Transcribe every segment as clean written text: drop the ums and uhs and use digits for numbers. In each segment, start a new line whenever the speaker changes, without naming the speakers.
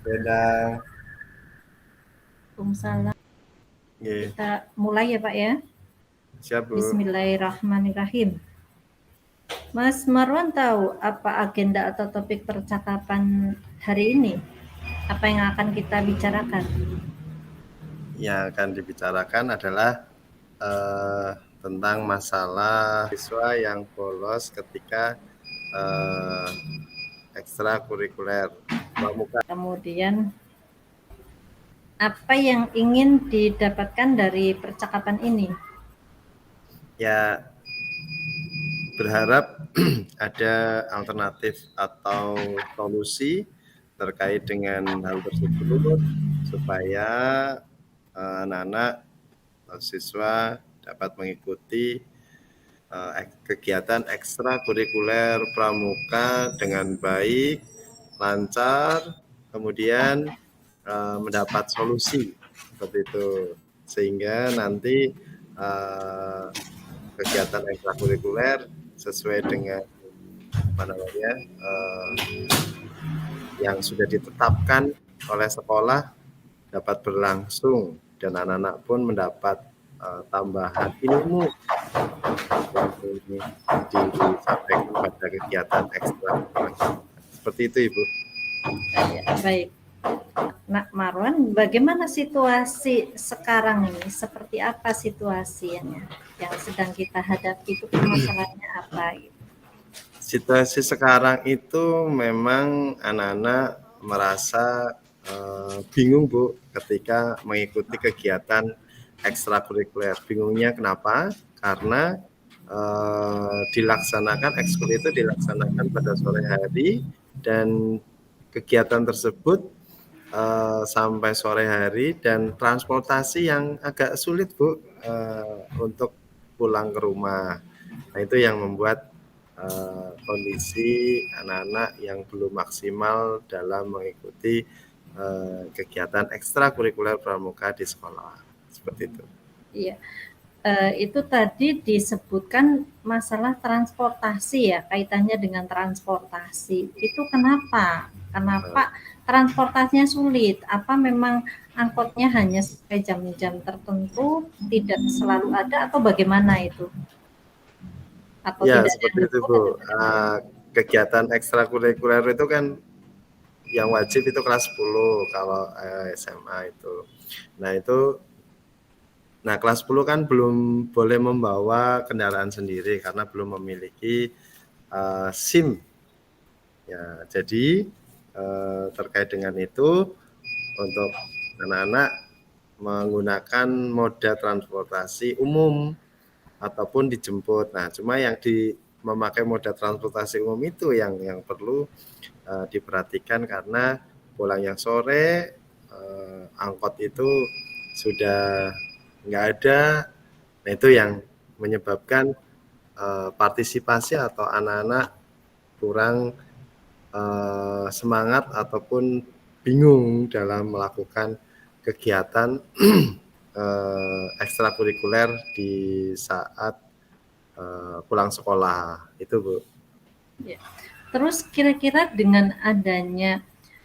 Beda.
Waalaikumsalam.
Nggih.
Kita mulai ya Pak ya.
Siap, Bu.
Bismillahirrahmanirrahim. Mas Marwan tahu apa agenda atau topik percakapan hari ini? Apa yang akan kita bicarakan?
Yang akan dibicarakan adalah tentang masalah siswa yang bolos ketika ekstrakurikuler pramuka.
Kemudian apa yang ingin didapatkan dari percakapan ini?
Ya, berharap ada alternatif atau solusi terkait dengan hal tersebut supaya anak-anak siswa dapat mengikuti kegiatan ekstrakurikuler pramuka dengan baik, lancar, kemudian mendapat solusi seperti itu, sehingga nanti kegiatan ekstrakurikuler sesuai dengan yang sudah ditetapkan oleh sekolah dapat berlangsung dan anak-anak pun mendapat tambahan ilmu yang disampaikan pada kegiatan ekstrakurikuler. Seperti itu, Ibu.
Baik. Nak Marwan, bagaimana situasi sekarang ini? Seperti apa situasinya yang sedang kita hadapi, itu masalahnya apa?
Situasi sekarang itu memang anak-anak merasa bingung, Bu, ketika mengikuti kegiatan ekstrakurikuler. Bingungnya kenapa? Karena ekskul itu dilaksanakan pada sore hari dan kegiatan tersebut sampai sore hari dan transportasi yang agak sulit, Bu, untuk pulang ke rumah. Nah, itu yang membuat kondisi anak-anak yang belum maksimal dalam mengikuti kegiatan ekstrakurikuler pramuka di sekolah. Seperti itu.
Iya. Itu tadi disebutkan masalah transportasi ya, kaitannya dengan transportasi. Itu kenapa? Kenapa transportasinya sulit? Apa memang angkotnya hanya sampai jam-jam tertentu, tidak selalu ada, atau bagaimana itu? Atau
Ya,
tidak
seperti
ada
itu, Bu. Kegiatan ekstrakurikuler itu kan yang wajib itu kelas 10 kalau SMA itu. Nah, kelas 10 kan belum boleh membawa kendaraan sendiri karena belum memiliki SIM. Ya, jadi terkait dengan itu untuk anak-anak menggunakan moda transportasi umum ataupun dijemput. Nah, cuma yang memakai moda transportasi umum itu yang perlu diperhatikan karena pulang yang sore angkot itu sudah nggak ada. Nah, itu yang menyebabkan partisipasi atau anak-anak kurang semangat ataupun bingung dalam melakukan kegiatan ekstrakurikuler di saat pulang sekolah. Itu, Bu.
Ya. Terus kira-kira dengan adanya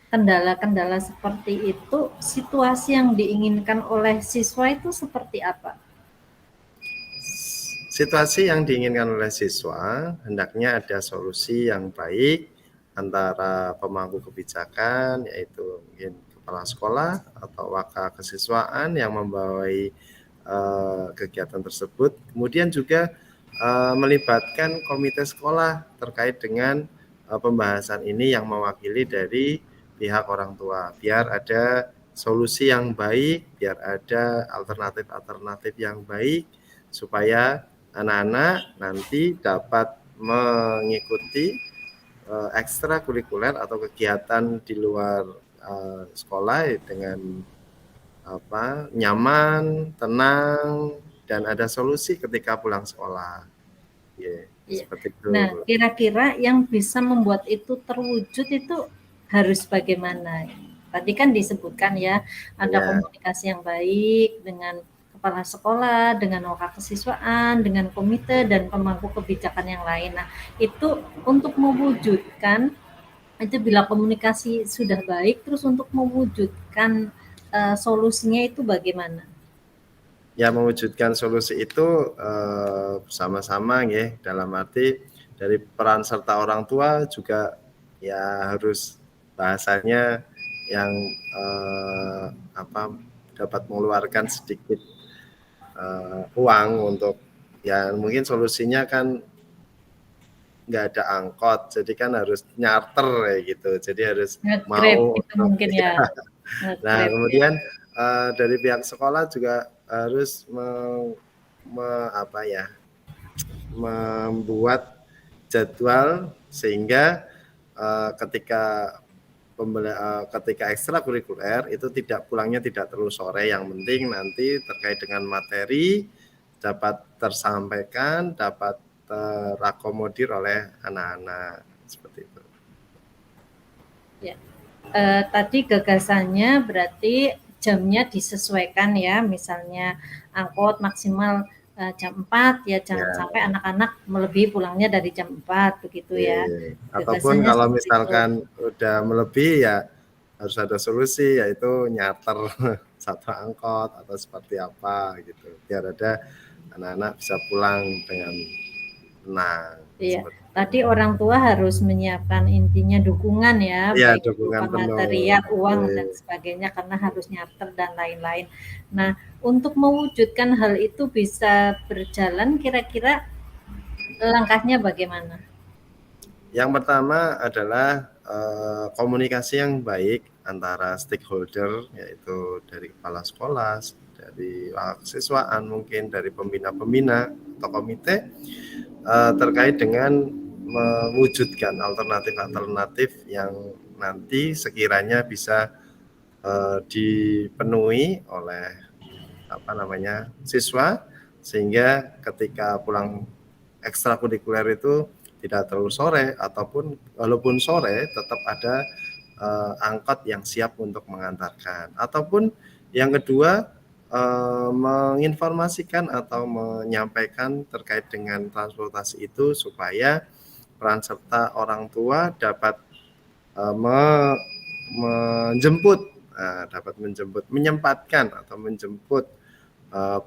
kendala-kendala seperti itu, situasi yang diinginkan oleh siswa itu seperti apa?
Situasi yang diinginkan oleh siswa hendaknya ada solusi yang baik antara pemangku kebijakan, yaitu mungkin kepala sekolah atau wakil kesiswaan yang membawai kegiatan tersebut. Kemudian juga melibatkan komite sekolah terkait dengan pembahasan ini yang mewakili dari pihak orang tua. Biar ada solusi yang baik, biar ada alternatif-alternatif yang baik supaya anak-anak nanti dapat mengikuti ekstrakurikuler atau kegiatan di luar sekolah dengan nyaman, tenang, dan ada solusi ketika pulang sekolah. Seperti itu.
Nah, kira-kira yang bisa membuat itu terwujud itu harus bagaimana? Tadi kan disebutkan ya, ada komunikasi yang baik dengan kepala sekolah, dengan wakil kesiswaan, dengan komite dan pemangku kebijakan yang lain. Nah, itu untuk mewujudkan Itu bila komunikasi sudah baik, terus untuk mewujudkan solusinya itu bagaimana?
Ya, mewujudkan solusi itu bersama-sama ya, dalam arti dari peran serta orang tua juga ya harus bahasanya yang dapat mengeluarkan sedikit uang untuk ya mungkin solusinya kan nggak ada angkot, jadi kan harus nyarter kayak gitu, jadi harus
Nge-Grab
mau
itu
untuk
mungkin ya,
nah
nge-Grab ya.
kemudian dari pihak sekolah juga harus membuat jadwal sehingga ketika ketika ekstrakurikuler itu pulangnya tidak terlalu sore, yang penting nanti terkait dengan materi dapat tersampaikan, dapat terakomodir oleh anak-anak seperti itu.
Ya. Tadi gagasannya berarti jamnya disesuaikan ya, misalnya angkot maksimal jam 4 ya, jangan
Ya,
sampai anak-anak melebihi pulangnya dari jam 4 begitu ya.
ataupun
Gagasannya
kalau
seperti itu.
misalkan udah melebihi ya harus ada solusi, yaitu nyater satu angkot atau seperti apa gitu, biar ada anak-anak bisa pulang dengan tenang.
Iya,
Seperti itu.
tadi orang tua harus menyiapkan intinya dukungan ya,
Ya,
baik berupa
dukungan penuh.
material, uang dan sebagainya karena harus nyarter dan lain-lain. Nah, untuk mewujudkan hal itu bisa berjalan kira-kira langkahnya bagaimana?
Yang pertama adalah komunikasi yang baik antara stakeholder, yaitu dari kepala sekolah, dari siswaan, mungkin dari pembina-pembina atau komite, terkait dengan mewujudkan alternatif-alternatif yang nanti sekiranya bisa dipenuhi oleh siswa, sehingga ketika pulang ekstrakurikuler itu tidak terlalu sore, ataupun walaupun sore tetap ada angkot yang siap untuk mengantarkan. Ataupun yang kedua, menginformasikan atau menyampaikan terkait dengan transportasi itu supaya peran serta orang tua dapat menjemput, menyempatkan atau menjemput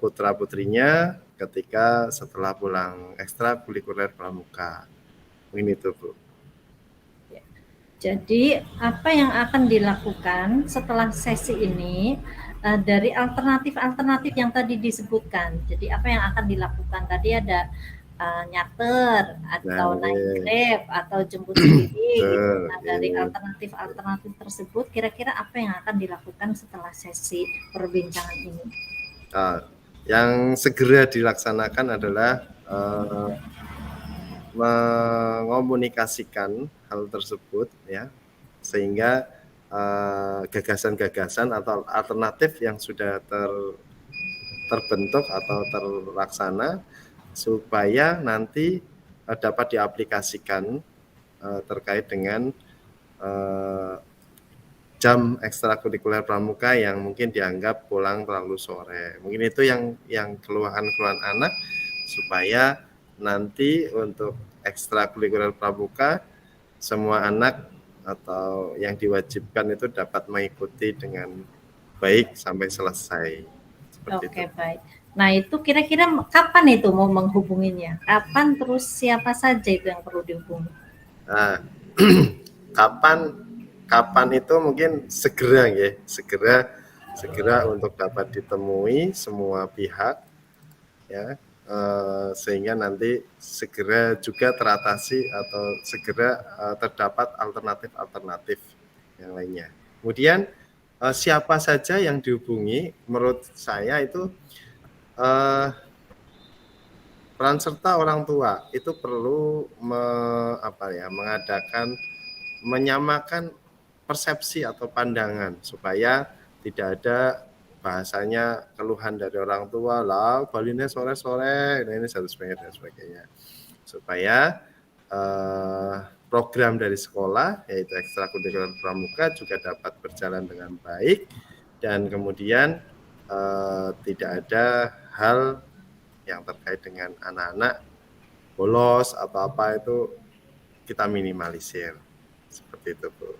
putra-putrinya ketika setelah pulang ekstrakurikuler pramuka. Mungkin itu, Bu.
Jadi apa yang akan dilakukan setelah sesi ini dari alternatif-alternatif yang tadi disebutkan. Jadi apa yang akan dilakukan tadi ada nyater
Nah,
atau naik Grab atau jemput sendiri gitu. Nah, dari
iya.
alternatif-alternatif tersebut kira-kira apa yang akan dilakukan setelah sesi perbincangan ini?
Yang segera dilaksanakan adalah mengomunikasikan hal tersebut ya, sehingga gagasan-gagasan atau alternatif yang sudah terbentuk atau terlaksana supaya nanti dapat diaplikasikan terkait dengan jam ekstrakurikuler pramuka yang mungkin dianggap pulang terlalu sore. Mungkin itu yang keluhan-keluhan anak, supaya nanti untuk ekstrakurikuler pramuka semua anak atau yang diwajibkan itu dapat mengikuti dengan baik sampai selesai. Seperti itu.
Oke, baik. Nah, itu kira-kira kapan itu mau menghubunginya? Kapan, terus siapa saja itu yang perlu dihubungi?
Nah, kapan itu mungkin segera ya, segera untuk dapat ditemui semua pihak ya, sehingga nanti segera juga teratasi atau segera terdapat alternatif-alternatif yang lainnya. Kemudian siapa saja yang dihubungi, menurut saya itu peran serta orang tua itu perlu menyamakan persepsi atau pandangan, supaya tidak ada bahasanya keluhan dari orang tua lah balinnya sore-sore ini dan sebagainya, supaya program dari sekolah yaitu ekstrakurikuler pramuka juga dapat berjalan dengan baik, dan kemudian tidak ada hal yang terkait dengan anak-anak bolos atau apa itu kita minimalisir Seperti itu, Bu.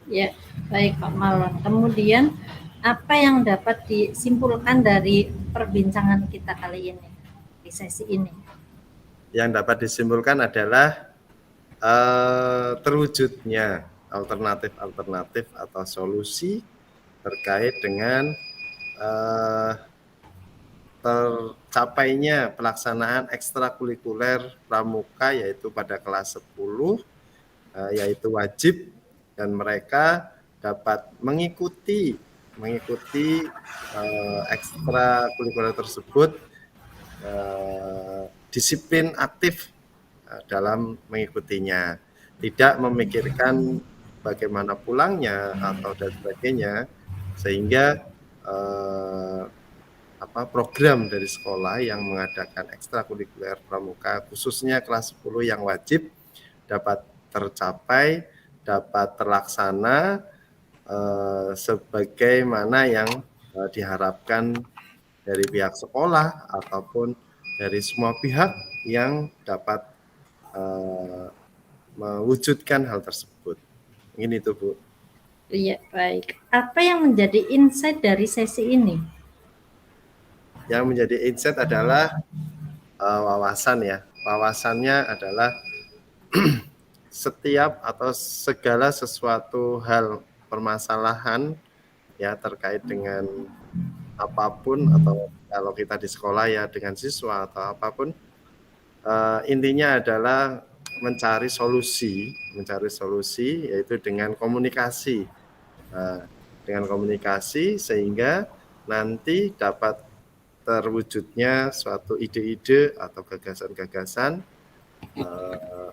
Ya, baik Pak Marwan. Kemudian apa yang dapat disimpulkan dari perbincangan kita kali ini di sesi ini?
Yang dapat disimpulkan adalah terwujudnya alternatif-alternatif atau solusi terkait dengan tercapainya pelaksanaan ekstrakurikuler pramuka, yaitu pada kelas 10, yaitu wajib, dan mereka dapat mengikuti ekstrakurikuler tersebut, disiplin aktif dalam mengikutinya, tidak memikirkan bagaimana pulangnya atau dan sebagainya, sehingga program dari sekolah yang mengadakan ekstrakurikuler pramuka khususnya kelas 10 yang wajib dapat tercapai, dapat terlaksana sebagaimana yang diharapkan dari pihak sekolah ataupun dari semua pihak yang dapat mewujudkan hal tersebut. Mungkin itu, Bu.
Iya, baik. Apa yang menjadi insight dari sesi ini?
Yang menjadi insight adalah wawasan ya. Wawasannya adalah setiap atau segala sesuatu hal permasalahan ya terkait dengan apapun, atau kalau kita di sekolah ya dengan siswa atau apapun, intinya adalah mencari solusi yaitu dengan komunikasi. Dengan komunikasi sehingga nanti dapat terwujudnya suatu ide-ide atau gagasan-gagasan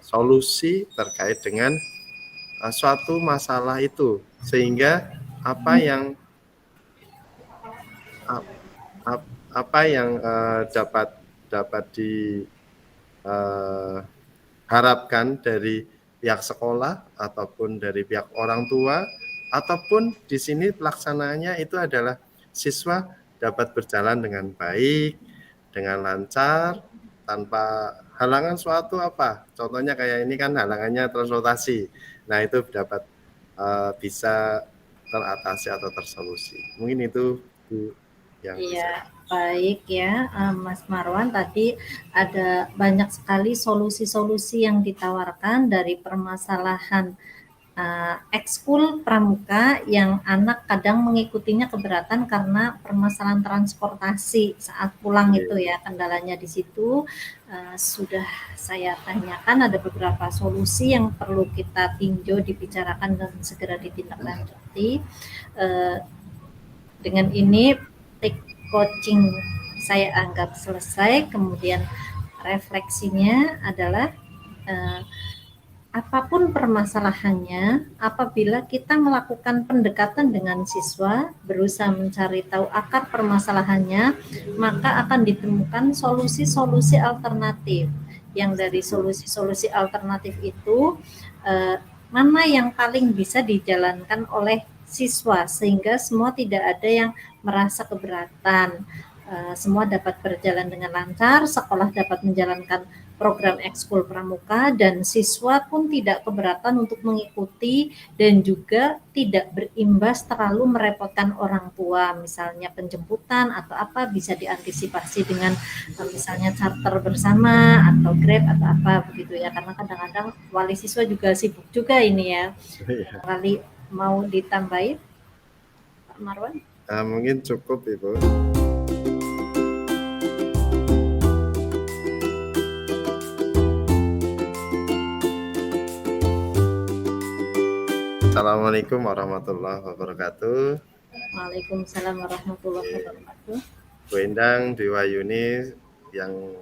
solusi terkait dengan suatu masalah itu, sehingga apa yang dapat diharapkan dari pihak sekolah ataupun dari pihak orang tua, ataupun di sini pelaksanaannya itu adalah siswa dapat berjalan dengan baik, dengan lancar, tanpa halangan suatu contohnya kayak ini kan halangannya transportasi, nah itu dapat bisa teratasi atau tersolusi. Mungkin itu Bu yang
Iya, baik ya, Mas Marwan. Tadi ada banyak sekali solusi-solusi yang ditawarkan dari permasalahan ekskul pramuka yang anak kadang mengikutinya keberatan karena permasalahan transportasi saat pulang itu ya, kendalanya di situ. Sudah saya tanyakan, ada beberapa solusi yang perlu kita tinjau, dibicarakan dan segera ditindaklanjuti. Dengan ini coaching saya anggap selesai. Kemudian refleksinya adalah apapun permasalahannya, apabila kita melakukan pendekatan dengan siswa, berusaha mencari tahu akar permasalahannya, maka akan ditemukan solusi-solusi alternatif. Yang dari solusi-solusi alternatif itu, mana yang paling bisa dijalankan oleh siswa, sehingga semua tidak ada yang merasa keberatan. Semua dapat berjalan dengan lancar, sekolah dapat menjalankan program ekskul pramuka, dan siswa pun tidak keberatan untuk mengikuti, dan juga tidak berimbas terlalu merepotkan orang tua, misalnya penjemputan atau apa bisa diantisipasi dengan misalnya charter bersama atau Grab atau apa begitu ya, karena kadang-kadang wali siswa juga sibuk juga ini ya. Kali mau ditambahin Pak Marwan?
Mungkin cukup Ibu. Assalamualaikum warahmatullahi wabarakatuh.
Waalaikumsalam warahmatullahi wabarakatuh.
Bu Endang Dwi Wahyuni yang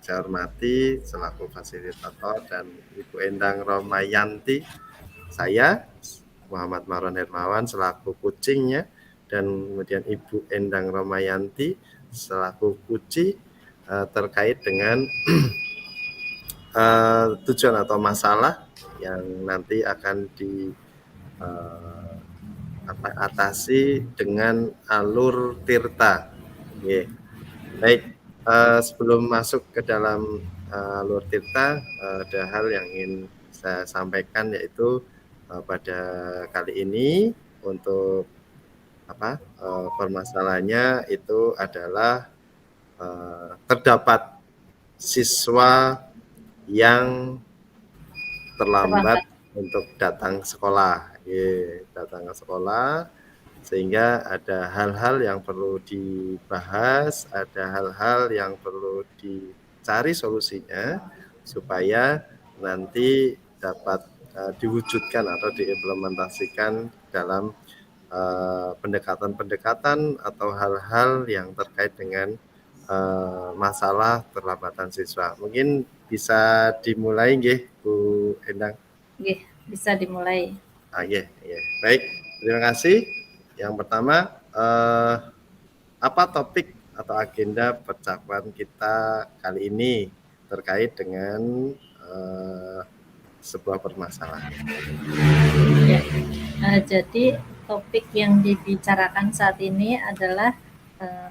saya hormati selaku fasilitator, dan Ibu Endang Romayanti, saya Muhammad Marwan Hermawan selaku coachingnya, dan kemudian Ibu Endang Romayanti selaku coaching terkait dengan tujuan atau masalah yang nanti akan atasi dengan alur tirta. Baik, sebelum masuk ke dalam alur tirta, ada hal yang ingin saya sampaikan, yaitu pada kali ini untuk permasalahannya itu adalah terdapat siswa yang terlambat untuk datang sekolah, datang ke sekolah, sehingga ada hal-hal yang perlu dibahas, ada hal-hal yang perlu dicari solusinya supaya nanti dapat diwujudkan atau diimplementasikan dalam pendekatan-pendekatan atau hal-hal yang terkait dengan masalah terlambatan siswa. Mungkin bisa dimulai nggih Bu Endang?
Nggih, bisa dimulai.
Iya. Baik, terima kasih. Yang pertama, apa topik atau agenda percakapan kita kali ini terkait dengan sebuah permasalahan?
Ya. Jadi topik yang dibicarakan saat ini adalah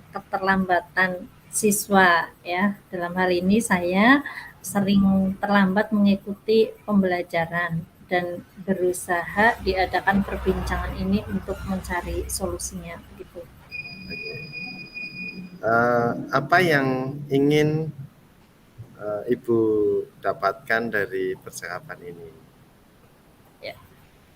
keterlambatan siswa ya. Dalam hal ini saya sering terlambat mengikuti pembelajaran dan berusaha diadakan perbincangan ini untuk mencari solusinya gitu.
Apa yang ingin Ibu dapatkan dari percakapan ini?
Ya.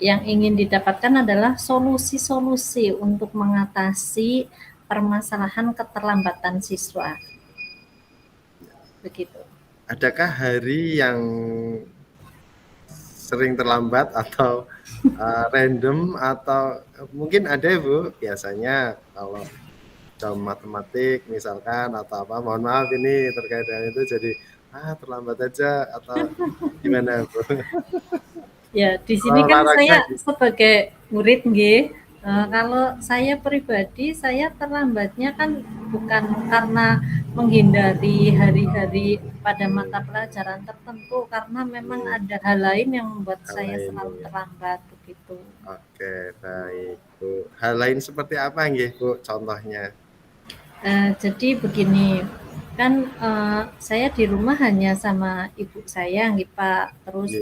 Yang ingin didapatkan adalah solusi-solusi untuk mengatasi permasalahan keterlambatan siswa. Begitu.
Adakah hari yang sering terlambat atau random atau mungkin ada Bu, biasanya kalau jam matematik misalkan atau apa, mohon maaf ini terkait dengan itu jadi terlambat aja atau gimana Bu?
Ya, di sini kan saya sebagai murid nggih. Kalau saya pribadi, saya terlambatnya kan bukan karena menghindari hari-hari pada mata pelajaran tertentu, karena memang ada hal lain yang membuat saya selalu terlambat begitu.
Oke, baik Bu. Hal lain seperti apa nggih Bu contohnya?
Jadi begini, kan saya di rumah hanya sama ibu saya nggih Pak, terus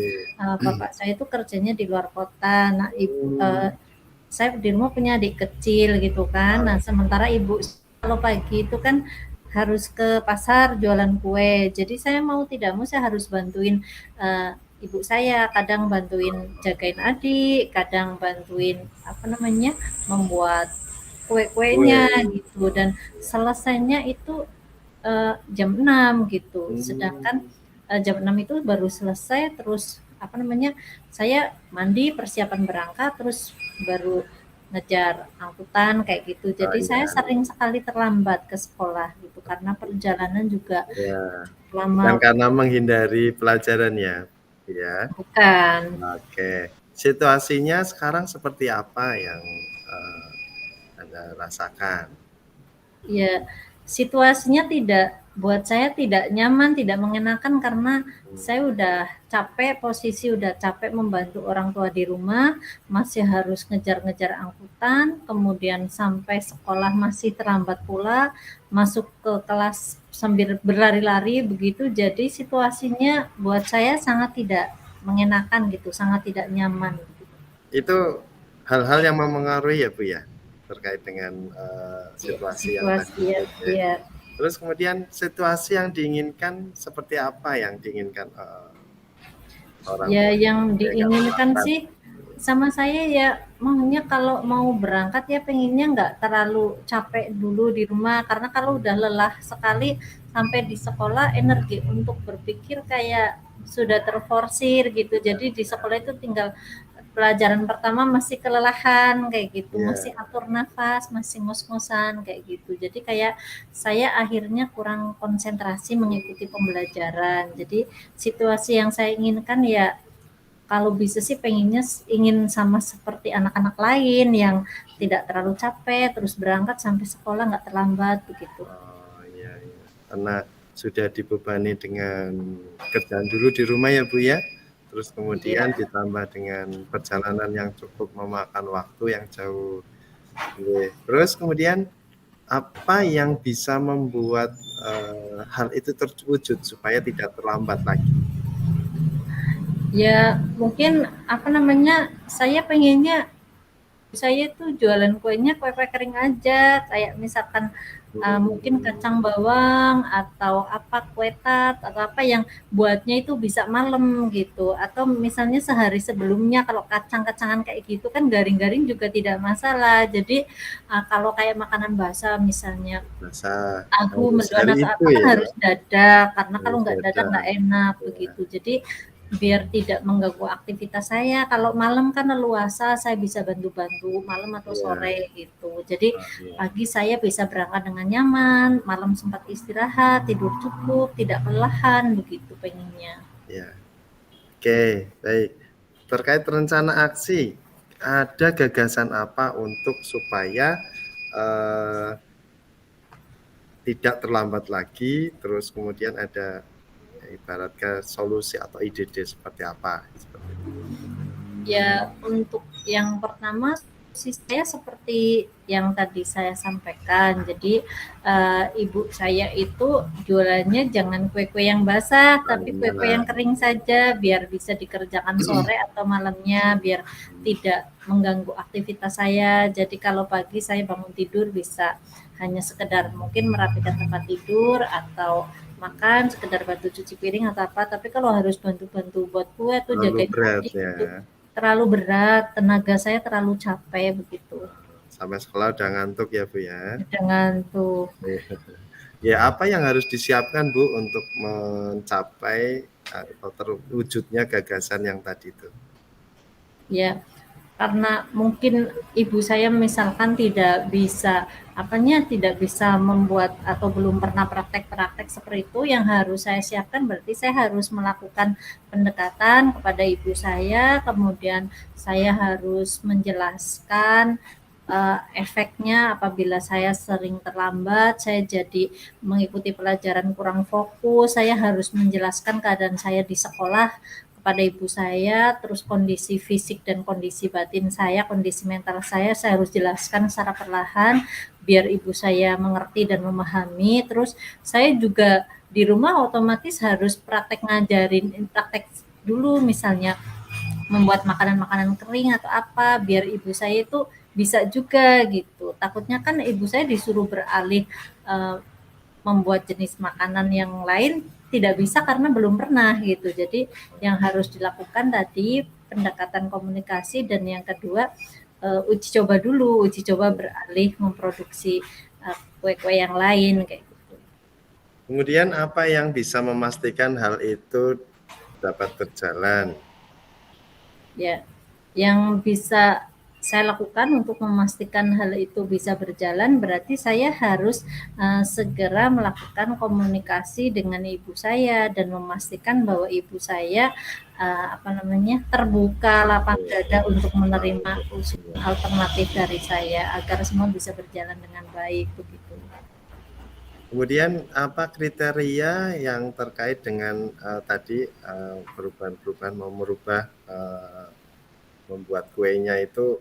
bapak saya itu kerjanya di luar kota. Nah, saya di rumah punya adik kecil gitu kan. Nah, sementara ibu kalau pagi itu kan harus ke pasar jualan kue. Jadi saya mau tidak mau saya harus bantuin ibu saya, kadang bantuin jagain adik, kadang bantuin membuat kue-kuenya gitu, dan selesainya itu jam 6 gitu. Sedangkan jam 6 itu baru selesai, terus saya mandi persiapan berangkat, terus baru ngejar angkutan kayak gitu. Jadi saya sering sekali terlambat ke sekolah gitu karena perjalanan juga lama.
Dan karena menghindari pelajaran ya?
Bukan.
Oke. Situasinya sekarang seperti apa yang Anda rasakan?
Ya, situasinya buat saya tidak nyaman, tidak mengenakan karena saya udah capek, posisi udah capek membantu orang tua di rumah, masih harus ngejar-ngejar angkutan, kemudian sampai sekolah masih terlambat pula, masuk ke kelas sambil berlari-lari begitu. Jadi situasinya buat saya sangat tidak mengenakan gitu, sangat tidak nyaman.
Itu hal-hal yang mempengaruhi ya Bu ya, terkait dengan situasi yang tadi.
Ya.
Terus kemudian situasi yang diinginkan seperti apa yang diinginkan orang tua?
Ya, yang diinginkan sih sama saya ya maunya kalau mau berangkat ya pengennya nggak terlalu capek dulu di rumah, karena kalau udah lelah sekali sampai di sekolah energi untuk berpikir kayak sudah terforsir gitu. Jadi di sekolah itu tinggal pelajaran pertama masih kelelahan kayak gitu, masih atur nafas, masih ngos-ngosan kayak gitu. Jadi kayak saya akhirnya kurang konsentrasi mengikuti pembelajaran. Jadi situasi yang saya inginkan ya kalau bisa sih ingin sama seperti anak-anak lain yang tidak terlalu capek, terus berangkat sampai sekolah nggak terlambat begitu.
Iya. Karena sudah dibebani dengan kerjaan dulu di rumah ya Bu ya. Terus kemudian ditambah dengan perjalanan yang cukup memakan waktu yang jauh. Terus kemudian apa yang bisa membuat hal itu terwujud supaya tidak terlambat lagi?
Ya mungkin apa namanya, saya pengennya saya tuh jualan kuenya kue-kue kering aja, kayak misalkan, mungkin
Hmm,
kacang bawang atau apa, kue tart atau apa yang buatnya itu bisa malam gitu, atau misalnya sehari sebelumnya kalau kacang-kacangan kayak gitu kan garing-garing juga tidak masalah. Jadi, kalau kayak makanan basah misalnya
basah
tahu,
harus
mendoan
hari
atau
itu
apa kan
ya,
harus dadak, karena kalau
harus
nggak dadak
ada
nggak enak
ya.
begitu. Jadi biar tidak mengganggu aktivitas saya, kalau malam kan leluasa saya bisa bantu-bantu malam atau
Iya,
sore gitu. Jadi
oh, iya.
pagi saya bisa berangkat dengan nyaman, malam sempat istirahat, tidur cukup, tidak kelelahan begitu pengennya.
Ya. Oke, baik. Terkait rencana aksi, ada gagasan apa untuk supaya eh, tidak terlambat lagi, terus kemudian ada ibaratnya solusi atau ide-ide seperti apa? Seperti itu.
Ya, untuk yang pertama sih saya seperti yang tadi saya sampaikan. Jadi ibu saya itu jualannya jangan kue-kue yang basah, tapi kue-kue
Nah,
yang kering saja biar bisa dikerjakan sore atau malamnya, biar tidak mengganggu aktivitas saya. Jadi kalau pagi saya bangun tidur bisa hanya sekedar mungkin merapikan tempat tidur atau makan, sekedar bantu cuci piring atau apa. Tapi kalau harus bantu-bantu buat kue tuh
terlalu
jagain
berat
adik
ya.
itu terlalu berat, tenaga saya terlalu capek begitu.
Sampai sekolah udah ngantuk ya Bu ya.
Dengan tuh
Ya, apa yang harus disiapkan Bu untuk mencapai atau terwujudnya gagasan yang tadi itu?
ya karena mungkin ibu saya misalkan tidak bisa apanya tidak bisa membuat atau belum pernah praktek-praktek seperti itu yang harus saya siapkan berarti saya harus melakukan pendekatan kepada ibu saya kemudian saya harus menjelaskan efeknya apabila saya sering terlambat, saya jadi mengikuti pelajaran kurang fokus, saya harus menjelaskan keadaan saya di sekolah kepada ibu saya, terus kondisi fisik dan kondisi batin saya, kondisi mental saya harus jelaskan secara perlahan biar ibu saya mengerti dan memahami. Terus saya juga di rumah otomatis harus praktek ngajarin, praktek dulu misalnya membuat makanan-makanan kering atau apa biar ibu saya itu bisa juga gitu. Takutnya kan ibu saya disuruh beralih membuat jenis makanan yang lain tidak bisa karena belum pernah gitu. Jadi yang harus dilakukan tadi pendekatan komunikasi dan yang kedua uji coba dulu, uji coba beralih memproduksi kue-kue yang lain kayak gitu.
Kemudian apa yang bisa memastikan hal itu dapat berjalan?
Ya, yang bisa saya lakukan untuk memastikan hal itu bisa berjalan berarti saya harus segera melakukan komunikasi dengan ibu saya dan memastikan bahwa ibu saya apa namanya terbuka lapang dada untuk menerima usul alternatif dari saya agar semua bisa berjalan dengan baik begitu.
Kemudian apa kriteria yang terkait dengan tadi perubahan-perubahan mau merubah membuat kuenya itu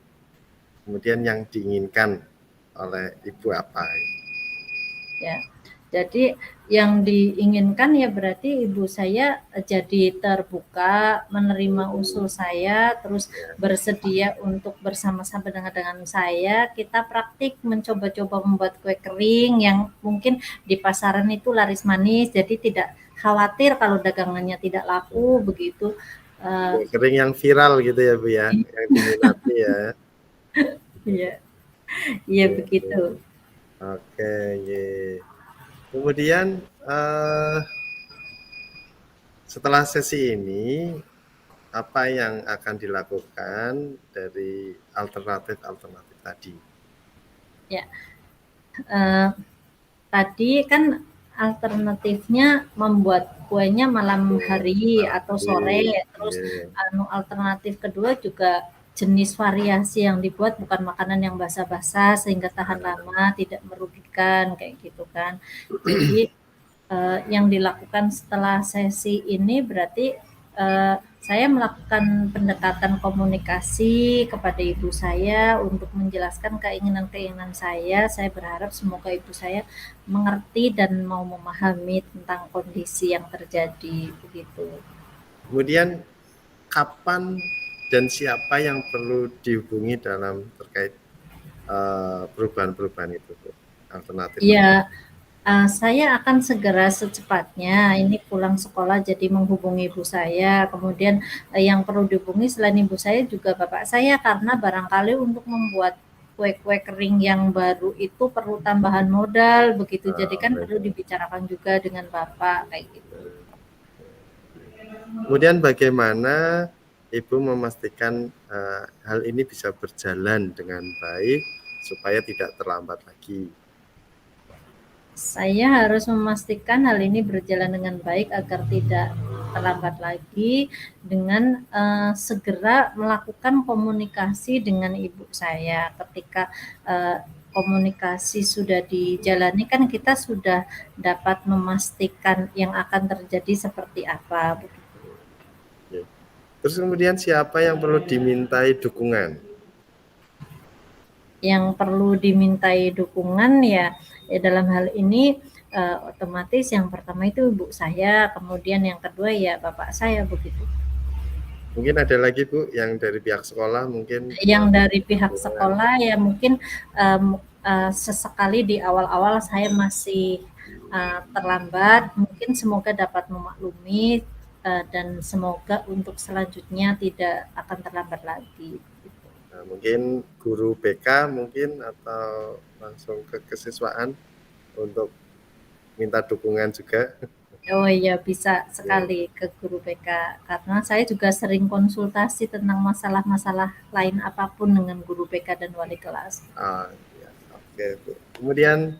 kemudian yang diinginkan oleh ibu apa?
Ya. Jadi yang diinginkan ya berarti ibu saya jadi terbuka menerima usul saya, terus bersedia untuk bersama-sama dengan saya, kita praktik mencoba-coba membuat kue kering yang mungkin di pasaran itu laris manis, jadi tidak khawatir kalau dagangannya tidak laku begitu.
Kue kering yang viral gitu ya Bu ya, yang diminati ya.
Iya, iya
Ya,
begitu.
oke, ye. Kemudian setelah sesi ini apa yang akan dilakukan dari alternatif-alternatif tadi?
Ya, eh, tadi kan alternatifnya membuat kuenya malam hari atau sore, terus
Ya,
alternatif kedua juga jenis variasi yang dibuat bukan makanan yang basah-basah sehingga tahan lama, tidak merugikan kayak gitu kan. Jadi yang dilakukan setelah sesi ini berarti saya melakukan pendekatan komunikasi kepada ibu saya untuk menjelaskan keinginan-keinginan saya. Saya berharap semoga ibu saya mengerti dan mau memahami tentang kondisi yang terjadi begitu.
kemudian kapan dan siapa yang perlu dihubungi dalam terkait perubahan-perubahan itu, Bu? Alternatif.
Ya, saya akan segera secepatnya ini pulang sekolah jadi menghubungi ibu saya, kemudian, yang perlu dihubungi selain ibu saya juga bapak saya karena barangkali untuk membuat kue-kue kering yang baru itu perlu tambahan modal begitu, jadi kan perlu dibicarakan juga dengan bapak kayak gitu.
Kemudian bagaimana Ibu memastikan hal ini bisa berjalan dengan baik supaya tidak terlambat lagi?
Saya harus memastikan hal ini berjalan dengan baik agar tidak terlambat lagi dengan segera melakukan komunikasi dengan ibu saya. Ketika komunikasi sudah dijalani kan kita sudah dapat memastikan yang akan terjadi seperti apa.
Terus kemudian siapa yang perlu dimintai dukungan?
Yang perlu dimintai dukungan ya dalam hal ini otomatis yang pertama itu ibu saya, kemudian yang kedua ya bapak saya begitu.
Mungkin ada lagi Bu yang dari pihak sekolah mungkin?
Yang dari pihak sekolah ya mungkin sesekali di awal-awal saya masih terlambat, mungkin semoga dapat memaklumi dan semoga untuk selanjutnya tidak akan terlambat lagi.
Nah, mungkin guru BK mungkin atau langsung ke kesiswaan untuk minta dukungan juga.
Oh iya bisa sekali ke guru BK karena saya juga sering konsultasi tentang masalah-masalah lain apapun dengan guru BK dan wali kelas.
Ya. Oke Bu. Kemudian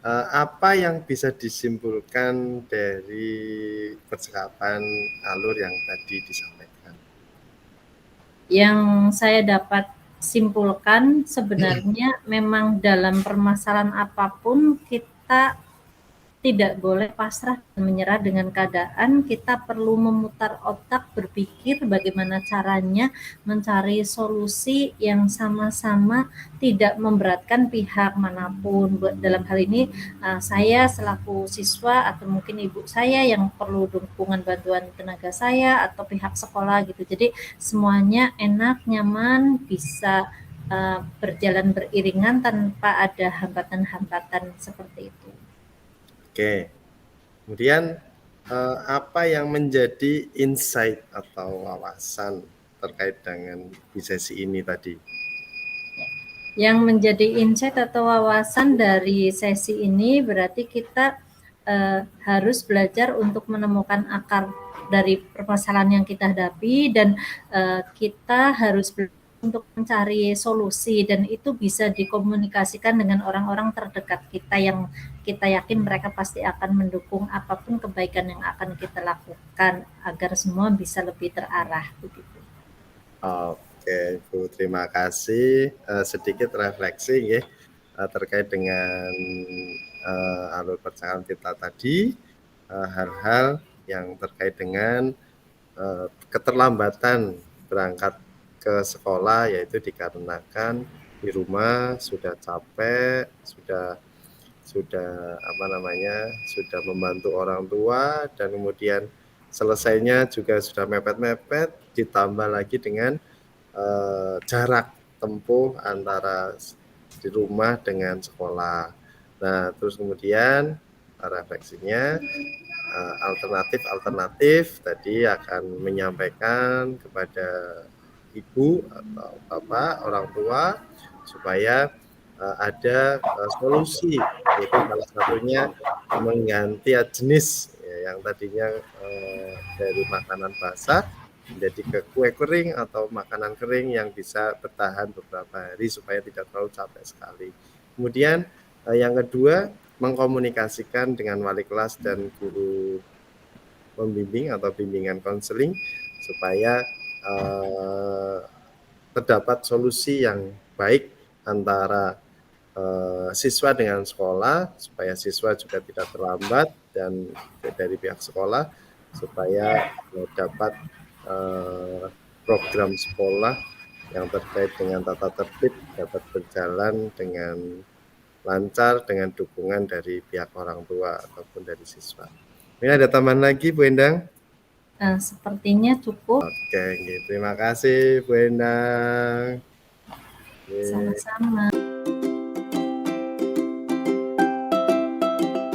apa yang bisa disimpulkan dari percakapan alur yang tadi disampaikan?
Yang saya dapat simpulkan sebenarnya memang dalam permasalahan apapun kita tidak boleh pasrah dan menyerah dengan keadaan, kita perlu memutar otak berpikir bagaimana caranya mencari solusi yang sama-sama tidak memberatkan pihak manapun. Dalam hal ini saya selaku siswa atau mungkin ibu saya yang perlu dukungan bantuan tenaga saya atau pihak sekolah gitu. Jadi semuanya enak, nyaman, bisa berjalan beriringan tanpa ada hambatan-hambatan seperti itu.
Oke. Kemudian apa yang menjadi insight atau wawasan terkait dengan sesi ini tadi?
Yang menjadi insight atau wawasan dari sesi ini berarti kita harus belajar untuk menemukan akar dari permasalahan yang kita hadapi dan kita harus untuk mencari solusi dan itu bisa dikomunikasikan dengan orang-orang terdekat kita yang kita yakin mereka pasti akan mendukung apapun kebaikan yang akan kita lakukan agar semua bisa lebih terarah begitu.
Oke, Bu, terima kasih. Sedikit refleksi ya terkait dengan alur percakapan kita tadi, hal-hal yang terkait dengan keterlambatan berangkat ke sekolah yaitu dikarenakan di rumah sudah capek, sudah sudah membantu orang tua dan kemudian selesainya juga sudah mepet-mepet, ditambah lagi dengan jarak tempuh antara di rumah dengan sekolah. Nah, terus kemudian refleksinya alternatif tadi akan menyampaikan kepada ibu atau bapak orang tua supaya ada solusi, yaitu salah satunya mengganti jenis yang tadinya dari makanan basah menjadi ke kue kering atau makanan kering yang bisa bertahan beberapa hari supaya tidak terlalu capek sekali. Kemudian yang kedua, mengkomunikasikan dengan wali kelas dan guru pembimbing atau bimbingan konseling supaya terdapat solusi yang baik antara siswa dengan sekolah supaya siswa juga tidak terlambat dan dari pihak sekolah supaya dapat program sekolah yang terkait dengan tata tertib dapat berjalan dengan lancar dengan dukungan dari pihak orang tua ataupun dari siswa. Ini ada tambahan lagi Bu Endang?
Sepertinya cukup.
Oke, gitu. Terima kasih Bu Endang. Oke.
Sama-sama.